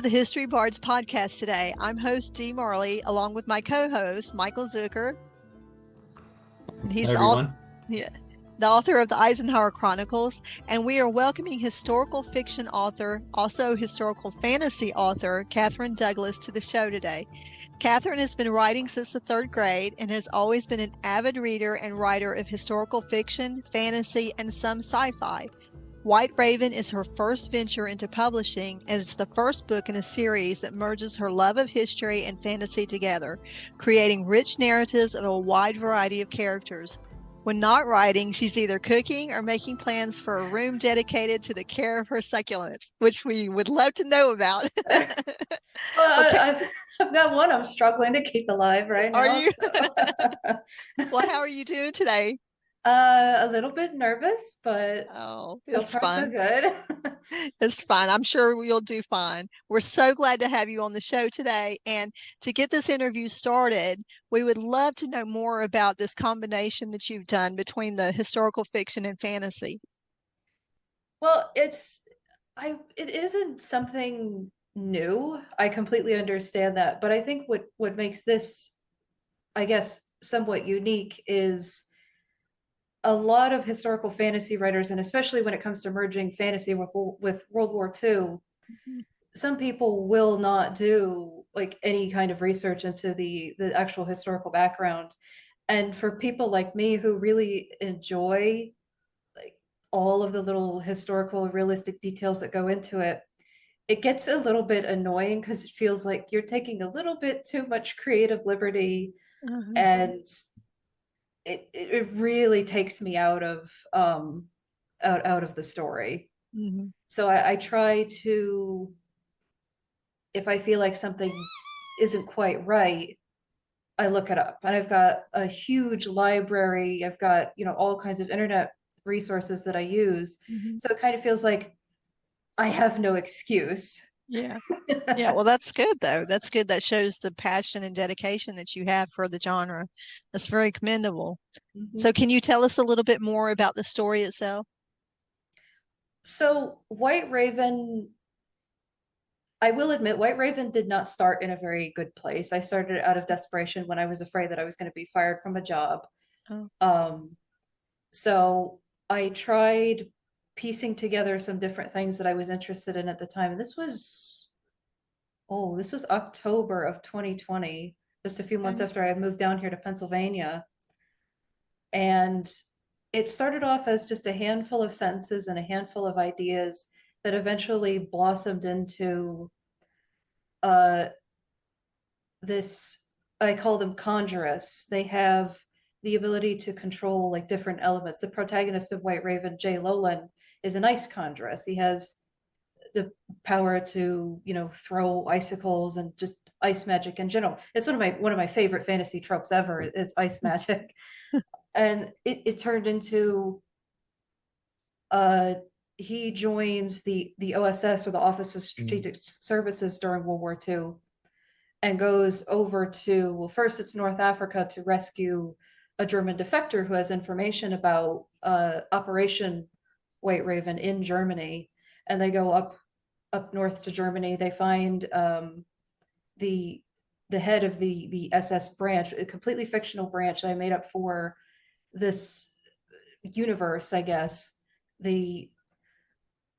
the History Bards podcast today. I'm host Dee Marley, along with my co-host Michael Zucker. Hi, He's everyone. the author of the Eisenhower Chronicles, and we are welcoming historical fiction author, also historical fantasy author, Catherine Douglas to the show today. Catherine has been writing since the third grade and has always been an avid reader and writer of historical fiction, fantasy, and some sci-fi. White Raven is her first venture into publishing, and it's the first book in a series that merges her love of history and fantasy together, creating rich narratives of a wide variety of characters. When not writing, she's either cooking or making plans for a room dedicated to the care of her succulents, which we would love to know about. I've got one I'm struggling to keep alive right now. Are you? So. Well, how are you doing today? A little bit nervous, but it's so far fun. so good. It's fine. I'm sure you'll do fine. We're so glad to have you on the show today. And to get this interview started, we would love to know more about this combination that you've done between the historical fiction and fantasy. Well, it isn't something new. I completely understand that, but I think what makes this, I guess, somewhat unique is a lot of historical fantasy writers, and especially when it comes to merging fantasy with World War II, some people will not do like any kind of research into the actual historical background. And for people like me who really enjoy like all of the little historical realistic details that go into it, it gets a little bit annoying because it feels like you're taking a little bit too much creative liberty, and it really takes me out of the story. So I try to, if I feel like something isn't quite right, I look it up. And I've got a huge library. I've got, all kinds of internet resources that I use. So it kind of feels like I have no excuse. Yeah. Yeah. Well, that's good, though. That's good. That shows the passion and dedication that you have for the genre. That's very commendable. So can you tell us a little bit more about the story itself? So White Raven, I will admit, White Raven did not start in a very good place. I started out of desperation when I was afraid that I was going to be fired from a job. So I tried piecing together some different things that I was interested in at the time. And this was October of 2020, just a few months after I had moved down here to Pennsylvania. And it started off as just a handful of sentences and a handful of ideas that eventually blossomed into this, I call them conjurers. They have the ability to control like different elements. The protagonist of White Raven, Jay Lowland, is an ice conjuress. He has the power to, throw icicles and just ice magic in general. It's one of my favorite fantasy tropes ever is ice magic. And it turned into he joins the OSS, or the Office of Strategic Services, during World War II, and goes over to, well, first it's North Africa to rescue a German defector who has information about Operation White Raven in Germany. And they go up north to Germany. They find the head of the SS branch, a completely fictional branch that I made up for this universe, I guess.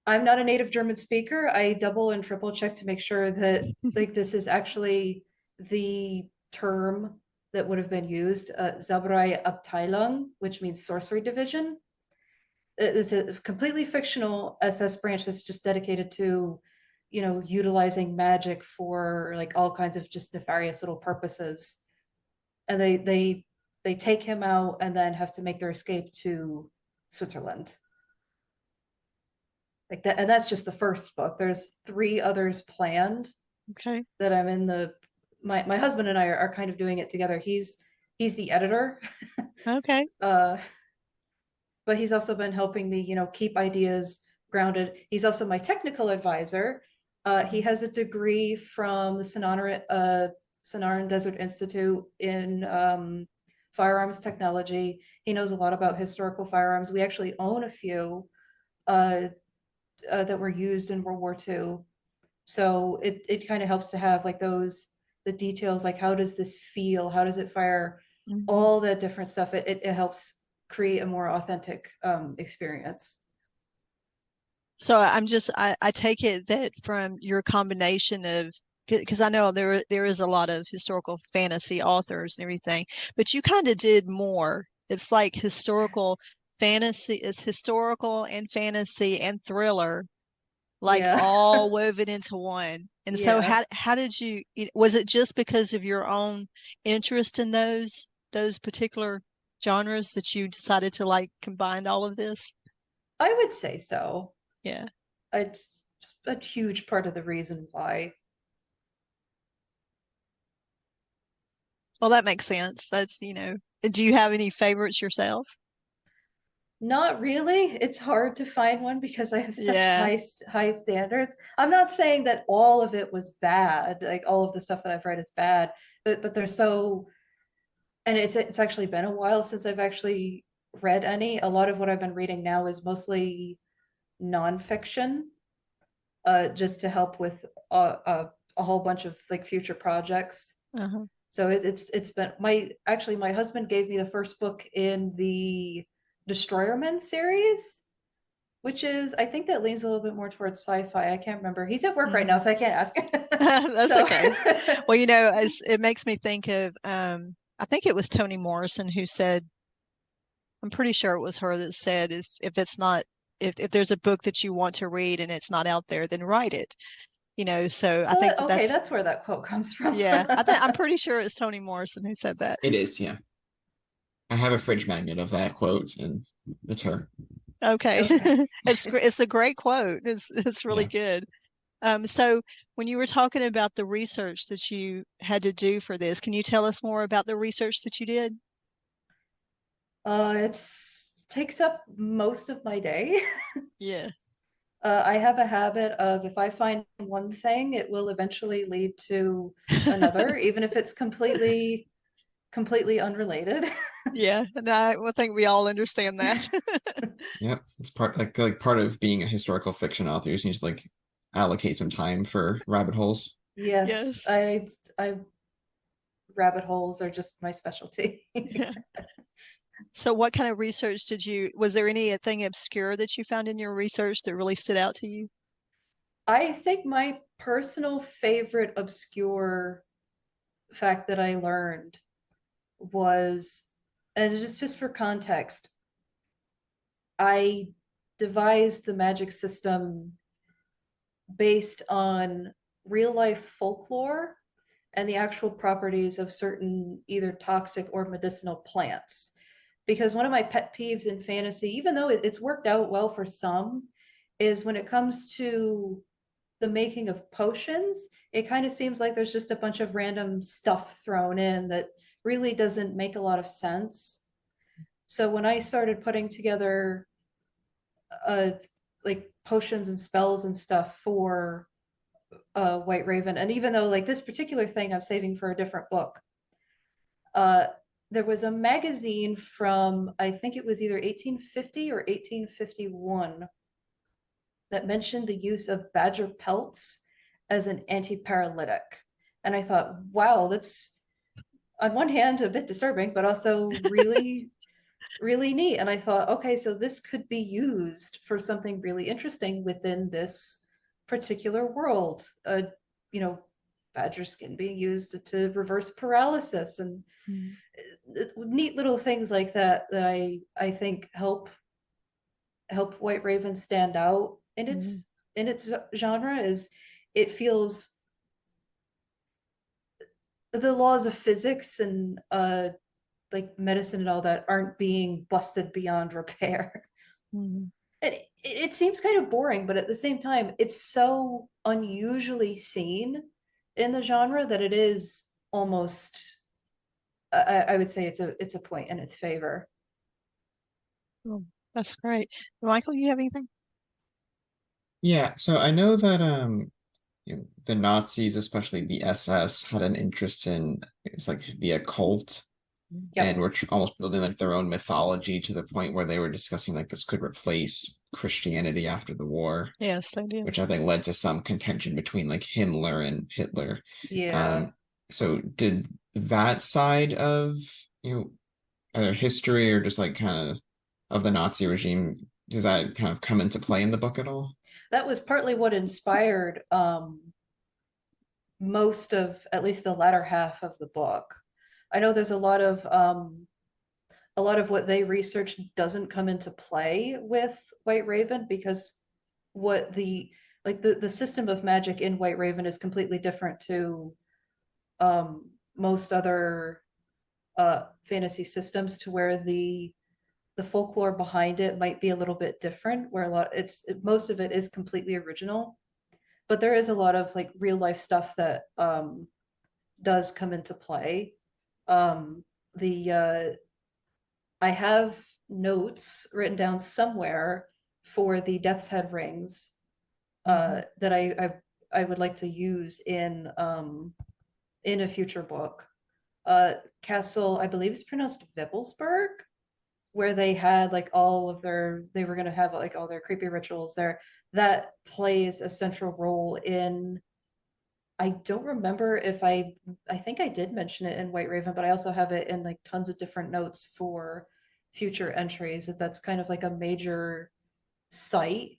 I'm not a native German speaker. I double and triple check to make sure that like this is actually the term that would have been used, Zauberei Abteilung, which means sorcery division. It's a completely fictional SS branch that's just dedicated to, utilizing magic for like all kinds of just nefarious little purposes. And they take him out and then have to make their escape to Switzerland. Like that, and that's just the first book. There's 3 others planned. Okay. That I'm in my husband and I are kind of doing it together. He's the editor. Okay. But he's also been helping me, keep ideas grounded. He's also my technical advisor. He has a degree from the Sonoran Desert Institute in firearms technology. He knows a lot about historical firearms. We actually own a few that were used in World War II. So it kind of helps to have like the details, like how does this feel? How does it fire? Mhm. All that different stuff. It helps create a more authentic experience. So I take it that from your combination of, because I know there is a lot of historical fantasy authors and everything, but you kind of did more. It's like historical fantasy, it's historical and fantasy and thriller, like Yeah. all woven into one. And so Yeah. how did was it just because of your own interest in those particular genres that you decided to like combine all of this? I would say so. Yeah. It's a huge part of the reason why. Well, that makes sense. That's. Do you have any favorites yourself? Not really. It's hard to find one because I have such Yeah. high standards. I'm not saying that all of it was bad, like all of the stuff that I've read is bad, but they're so, and it's actually been a while since I've actually read any. A lot of what I've been reading now is mostly nonfiction, just to help with a whole bunch of like future projects. Uh-huh. So it's been my husband gave me the first book in the Destroyerman series, which is I think that leans a little bit more towards sci-fi. I can't remember. He's at work right now, Hmm. so I can't ask. That's So okay. Well, it makes me think of I think it was Toni Morrison who said, I'm pretty sure it was her that said if it's not if there's a book that you want to read and it's not out there, then write it. So I think that okay, that's that's where that quote comes from. yeah. I'm pretty sure it's Toni Morrison who said that. It is, yeah. I have a fridge magnet of that quote, and it's her. Okay. Okay. It's a great quote. It's really Yeah. good. So when you were talking about the research that you had to do for this, can you tell us more about the research that you did? It's takes up most of my day. Yeah. I have a habit of if I find one thing, it will eventually lead to another, even if it's completely unrelated. Yeah, and I think we all understand that. Yep. It's like part of being a historical fiction author. You just need to like allocate some time for rabbit holes. Yes, Yes. I rabbit holes are just my specialty. Yeah. So what kind of research was there anything obscure that you found in your research that really stood out to you? I think my personal favorite obscure fact that I learned was, and just for context, I devised the magic system based on real life folklore and the actual properties of certain either toxic or medicinal plants. Because one of my pet peeves in fantasy, even though it's worked out well for some, is when it comes to the making of potions, it kind of seems like there's just a bunch of random stuff thrown in that really doesn't make a lot of sense. So when I started putting together uh like potions and spells and stuff for White Raven, and even though like this particular thing I'm saving for a different book, uh there was a magazine from I think it was either 1850 or 1851 that mentioned the use of badger pelts as an antiparalytic. And I thought, wow, that's on one hand a bit disturbing, but also really neat. And I thought, okay, so this could be used for something really interesting within this particular world. You know, badger skin being used to reverse paralysis and Mm. neat little things like that that I think help White Raven stand out Mhm. in its genre is it feels the laws of physics and like medicine and all that aren't being busted beyond repair. Mhm. It seems kind of boring, but at the same time, it's so unusually seen in the genre that it is almost I would say it's a point in its favor. Oh, that's great. Michael, you have anything? Yeah, so I know that the Nazis, especially the SS, had an interest in it's like the occult and Yep. were almost building like their own mythology to the point where they were discussing like this could replace Christianity after the war, Yes, they did. which I think led to some contention between like Himmler and Hitler. Yeah. So did that side of, you know, either history or just like kind of the Nazi regime, does that kind of come into play in the book at all? That was partly what inspired most of at least the latter half of the book. I know there's a lot of what they researched doesn't come into play with White Raven because what the system of magic in White Raven is completely different to most other fantasy systems, to where the folklore behind it might be a little bit different, where most of it is completely original, but there is a lot of like real life stuff that does come into play. The I have notes written down somewhere for the Death's Head rings that I would like to use in a future book. Castle, I believe it's pronounced Vibblesburg, where they had like all of they were going to have like all their creepy rituals there. That plays a central role in, I don't remember if I think I did mention it in White Raven, but I also have it in like tons of different notes for future entries, that's kind of like a major site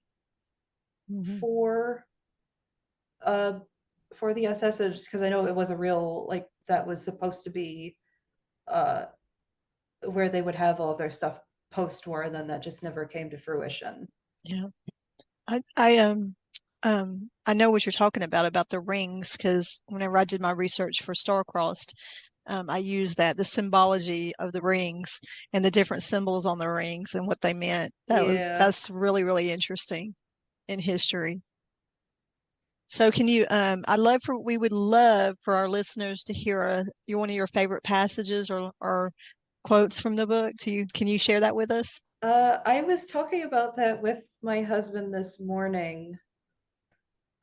Mhm. for uh for the SS, because I know it was a real, like, that was supposed to be uh where they would have all of their stuff post-war, and then that just never came to fruition. Yeah. I know what you're talking about the rings, because whenever I did my research for Starcrossed, I used the symbology of the rings and the different symbols on the rings and what they meant. Yeah. That's really, really interesting in history. So can you, we would love for our listeners to hear one of your favorite passages or quotes from the book. Can you share that with us? I was talking about that with my husband this morning,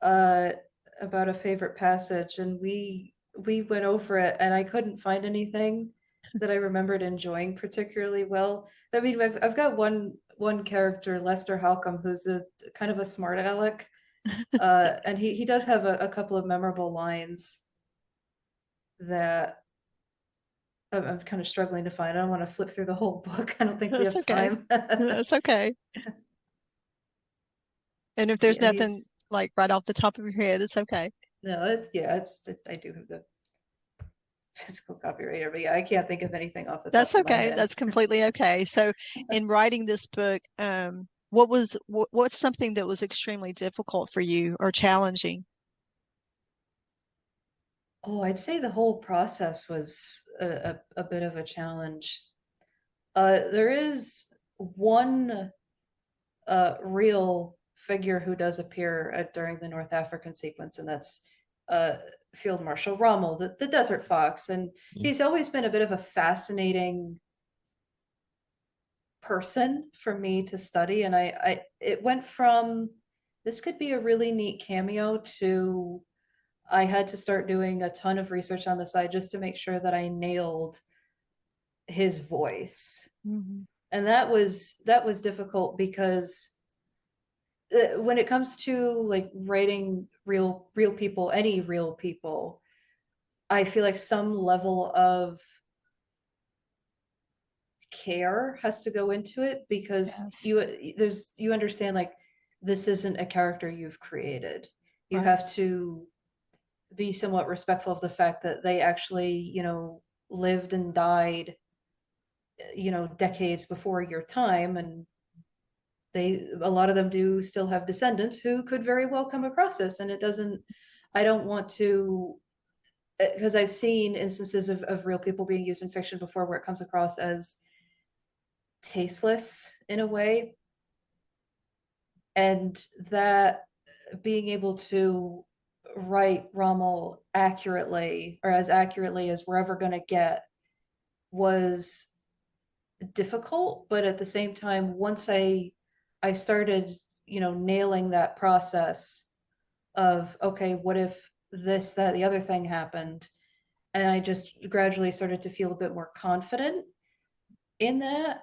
uh, about a favorite passage, and we went over it, and I couldn't find anything that I remembered enjoying particularly well. I mean, I've got one character, Lester Halcombe, who's a kind of a smart aleck, and he does have a couple of memorable lines that I'm kind of struggling to find. I don't want to flip through the whole book. I don't think we That's have okay. time. That's okay. And if there's Yeah, nothing like right off the top of your head, it's okay. no, I do have the physical copyright, but yeah, I can't think of anything off the top That's of my okay. head. That's completely okay. So, in writing this book, what's something that was extremely difficult for you or challenging? Oh, I'd say the whole process was a bit of a challenge. There is one real figure who does appear during the North African sequence, and that's uh, Field Marshal Rommel, the Desert Fox, and Yeah. he's always been a bit of a fascinating person for me to study, and it went from this could be a really neat cameo to I had to start doing a ton of research on the side just to make sure that I nailed his voice. Mhm. And that was difficult because when it comes to like writing real people, any real people, I feel like some level of care has to go into it, because Yes, you understand, like, this isn't a character you've created. You right. have to be somewhat respectful of the fact that they actually, lived and died, decades before your time, and a lot of them do still have descendants who could very well come across this, and it doesn't I don't want to, because I've seen instances of real people being used in fiction before where it comes across as tasteless in a way, and that being able to write Rommel accurately, or as accurately as we're ever going to get, was difficult. But at the same time, once I started, nailing that process of, okay, what if this, that, the other thing happened, and I just gradually started to feel a bit more confident in that,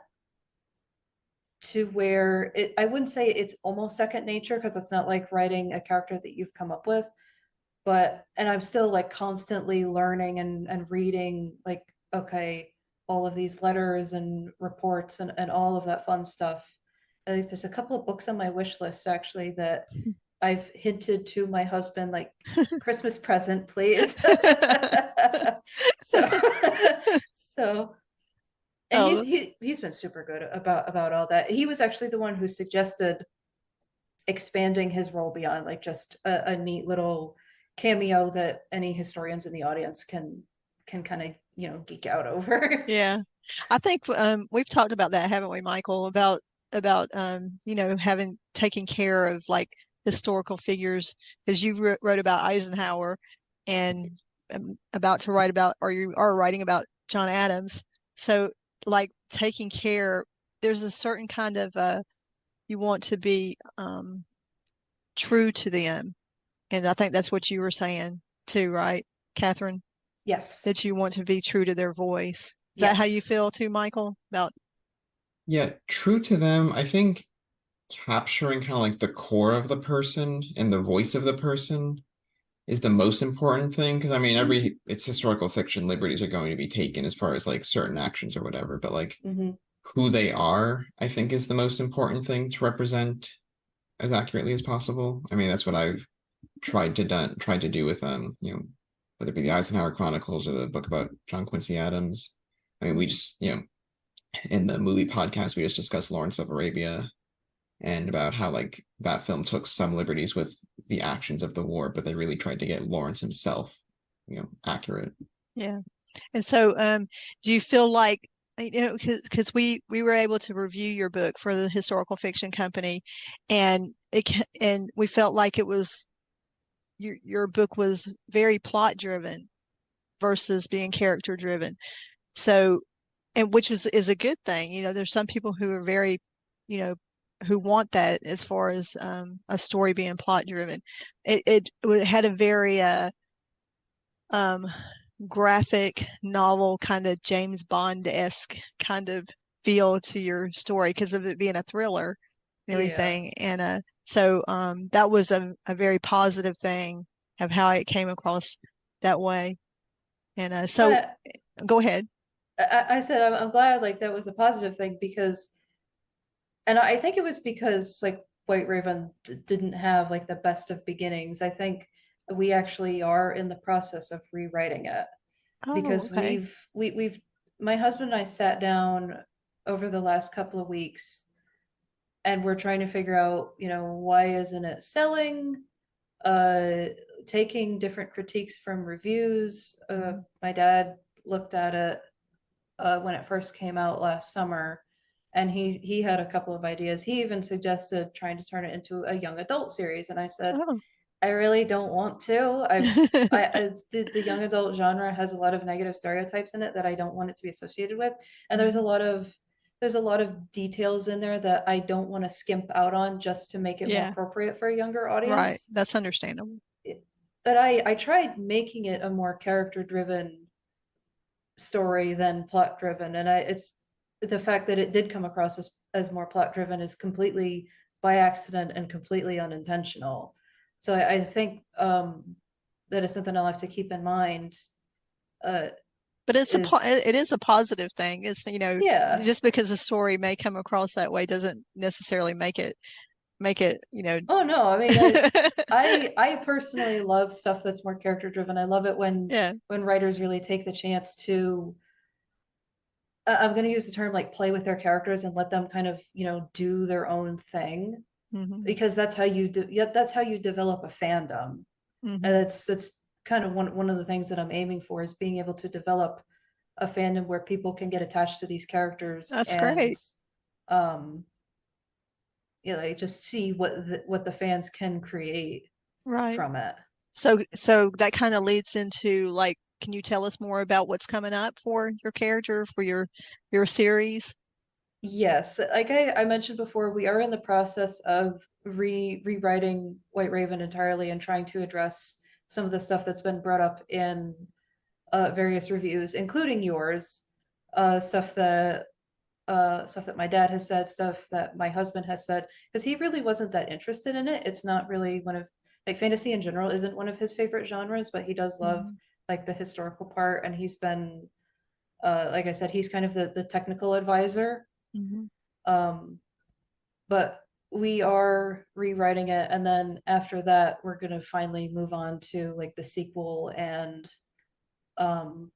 to where I wouldn't say it's almost second nature, because it's not like writing a character that you've come up with, and I'm still like constantly learning and reading, like, okay, all of these letters and reports and all of that fun stuff. I think there's a couple of books on my wish list actually that I've hinted to my husband, like, Christmas present, please. so so and Oh, he's been super good about all that. He was actually the one who suggested expanding his role beyond like just a neat little cameo that any historians in the audience can kind of, geek out over. yeah. I think we've talked about that, haven't we, Michael? About having taken care of like historical figures, because you wrote about Eisenhower, and about to write about, or you are writing about John Adams. So like taking care, there's a certain kind of you want to be true to them. And I think that's what you were saying too, right, Catherine? Yes. That you want to be true to their voice. Is that how you Yes. feel too, Michael? About Yeah, true to them. I think capturing kind of like the core of the person and the voice of the person is the most important thing. Because I mean, it's historical fiction, liberties are going to be taken as far as like certain actions or whatever, but like Mm-hmm. who they are, I think is the most important thing to represent as accurately as possible. I mean, that's what I've tried to do with whether it be the Eisenhower Chronicles or the book about John Quincy Adams. I mean, we just, in the movie podcast, we just discussed Lawrence of Arabia and about how like that film took some liberties with the actions of the war, but they really tried to get Lawrence himself, accurate. yeah. And so, do you feel like, because we were able to review your book for the Historical Fiction Company, and we felt like it was your book was very plot driven versus being character driven. So, and which is a good thing. There's some people who are very, you know, who want that as far as a story being plot driven. It had a very um, graphic novel kind of James Bond-esque kind of feel to your story because of it being a thriller and Yeah. everything. And so that was a very positive thing of how it came across that way. And so But go ahead. I said I'm glad like that was a positive thing, because, and I think it was because like White Raven didn't have like the best of beginnings. I think we actually are in the process of rewriting it, Oh, because okay. we've my husband and I sat down over the last couple of weeks, and we're trying to figure out, why isn't it selling? Uh, Taking different critiques from reviews. My dad looked at it when it first came out last summer, and he had a couple of ideas. He even suggested trying to turn it into a young adult series, and I said, Oh. I really don't want to. The young adult genre has a lot of negative stereotypes in it that I don't want it to be associated with, and there's a lot of details in there that I don't want to skimp out on just to make it more Yeah, appropriate for a younger right. audience. That's understandable. But I tried making it a more character driven story than plot driven, and it's the fact that it did come across as more plot driven is completely by accident and completely unintentional. So I think that is something I'll have to keep in mind. But Is it is a positive thing. It's, Yeah. just because a story may come across that way doesn't necessarily make it, Oh no, I mean, I personally love stuff that's more character driven. I love it yeah. when writers really take the chance to, I'm going to use the term like play with their characters and let them kind of, do their own thing, Hmm. because that's how that's how you develop a fandom. And Hmm. that's kind of one of the things that I'm aiming for, is being able to develop a fandom where people can get attached to these characters That's and great. um like just see what the fans can create Right. from it. So that kind of leads into like, can you tell us more about what's coming up for your character for your series? Yes, like I mentioned before, we are in the process of rewriting White Raven entirely and trying to address some of the stuff that's been brought up in various reviews, including yours, stuff that stuff that my dad has said, stuff that my husband has said, because he really wasn't that interested in it. It's not really one of, like, fantasy in general isn't one of his favorite genres, but he does love Mhm. like the historical part, and he's been like I said, he's kind of the technical advisor. Mhm. But we are rewriting it, and then after that we're gonna finally move on to like the sequel and um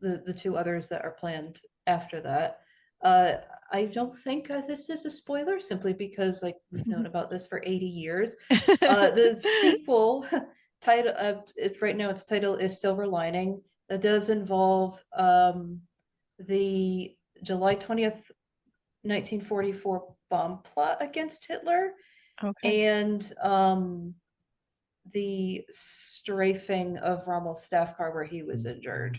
the two others that are planned after that. uh I don't think this is a spoiler, simply because like we've known about this for 80 years. The sequel title, right now its title is Silver Lining. That does involve the July 20th, 1944 bomb plot against Hitler, Okay. and the strafing of Rommel's staff car where he was injured.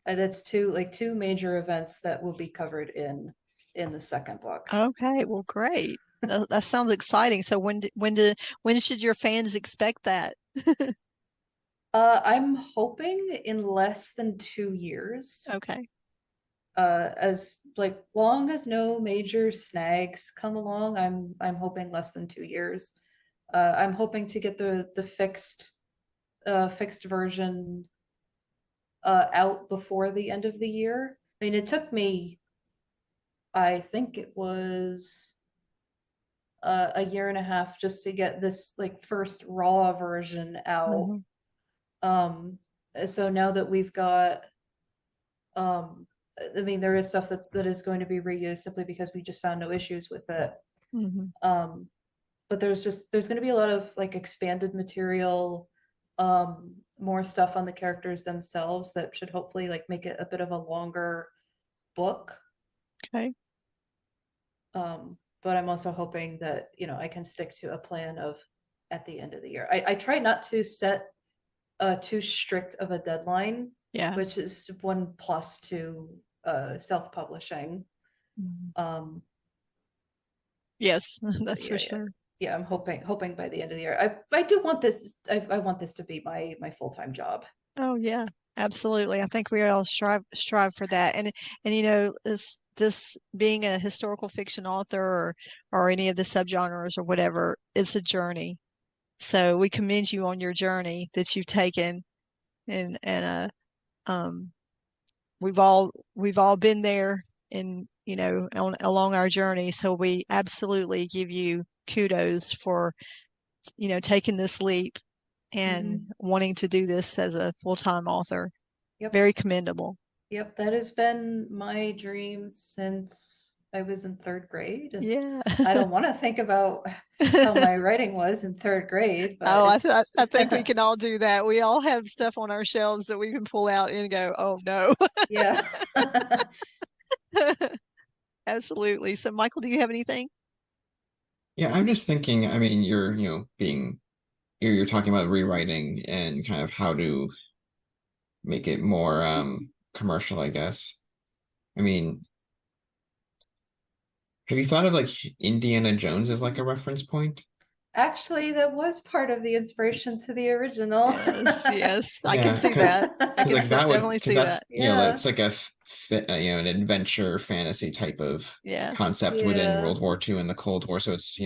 That's two major events that will be covered in the second book. Okay. Well, great. That sounds exciting. So when should your fans expect that? I'm hoping in less than 2 years. Okay. As like long as no major snags come along, I'm hoping less than 2 years. I'm hoping to get the fixed version out before the end of the year. I mean, it took me, I think it was a year and a half just to get this like first raw version out. Mhm. Um, so now that we've got, um, I mean, there is stuff that is going to be reused simply because we just found no issues with it. Mhm. Um, but there's going to be a lot of like expanded material, more stuff on the characters themselves that should hopefully like make it a bit of a longer book. Okay. But I'm also hoping that, I can stick to a plan of at the end of the year. I try not to set too strict of a deadline, Yeah. which is one plus to self-publishing. Mhm. Um, Yes, that's for yeah, yeah, sure. yeah. I'm hoping by the end of the year. I do want this. I want this to be my full-time job. Oh yeah, absolutely. I think we all strive for that. And this being a historical fiction author or any of the subgenres or whatever, it's a journey. So we commend you on your journey that you've taken and um we've all been there and along our journey. So we absolutely give you kudos for taking this leap and Mhm. wanting to do this as a full-time author. Yep. Very commendable. Yep. That has been my dream since I was in third grade. And Yeah. I don't want to think about how my writing was in third grade, but Oh, it's I think we can all do that. We all have stuff on our shelves that we can pull out and go, "Oh no." yeah. Absolutely. So, Michael, do you have anything? Yeah, I'm just thinking, I mean, you're talking about rewriting and kind of how to make it more commercial, I guess. I mean, have you thought of like Indiana Jones as like a reference point? Actually, that was part of the inspiration to the original. Yes, yes. I can Yeah, see that. I because can like that would definitely because see that's that. Yeah. that's like an adventure fantasy type of Yeah. concept within Yeah. World War II and the Cold War. So it's I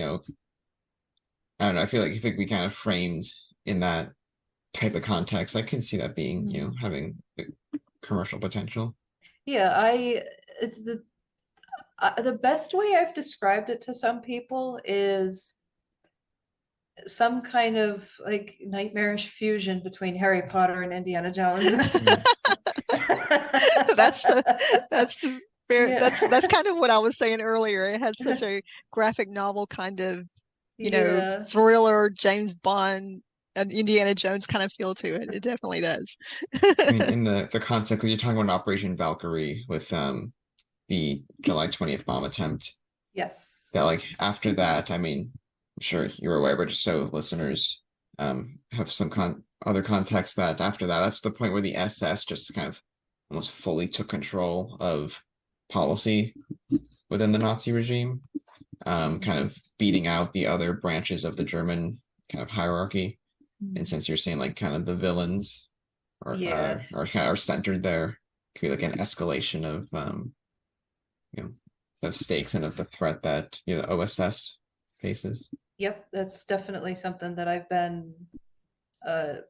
don't know. I think we kind of framed in that type of context. I can see that being Mhm. having commercial potential. Yeah, it's the best way I've described it to some people is some kind of like nightmarish fusion between Harry Potter and Indiana Jones. Yeah. That's the that's the very that's Yeah. kind of what I was saying earlier. It has such a graphic novel kind of, Yeah. thriller, James Bond, and Indiana Jones kind of feel to it. It definitely does. I mean, in the concept, because you're talking about Operation Valkyrie with the July 20th bomb attempt, Yes. that like after that, I mean, I'm sure you're aware, but just so listeners have some other context that after that, that's the point where the SS just kind of almost fully took control of policy within the Nazi regime, kind of beating out the other branches of the German kind of hierarchy. And since you're saying like kind of the villains Yeah. are kind of centered there, could be like an escalation of of stakes and of the threat that the OSS faces. Yep, that's definitely something that I've been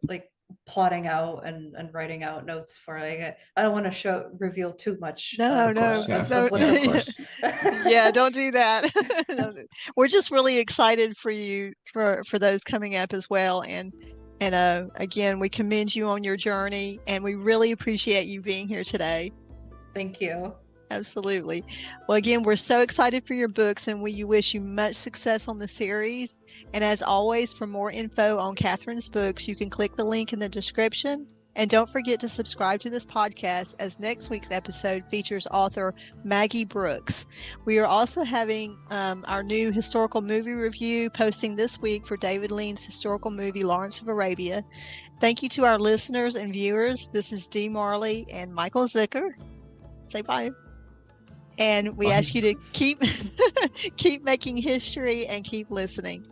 like plotting out and writing out notes for. I don't want to reveal too much No, Of course, no, yeah, no. what yeah, of the course. Yeah, don't do that. We're just really excited for you for those coming up as well. And again, we commend you on your journey, and we really appreciate you being here today. Thank you. Absolutely. Well, again, we're so excited for your books, and we wish you much success on the series. And as always, for more info on Catherine's books, you can click the link in the description. And don't forget to subscribe to this podcast, as next week's episode features author Maggie Brooks. We are also having our new historical movie review posting this week for David Lean's historical movie Lawrence of Arabia. Thank you to our listeners and viewers. This is Dee Marley and Michael Zucker. Say bye. And we ask you to keep making history and keep listening.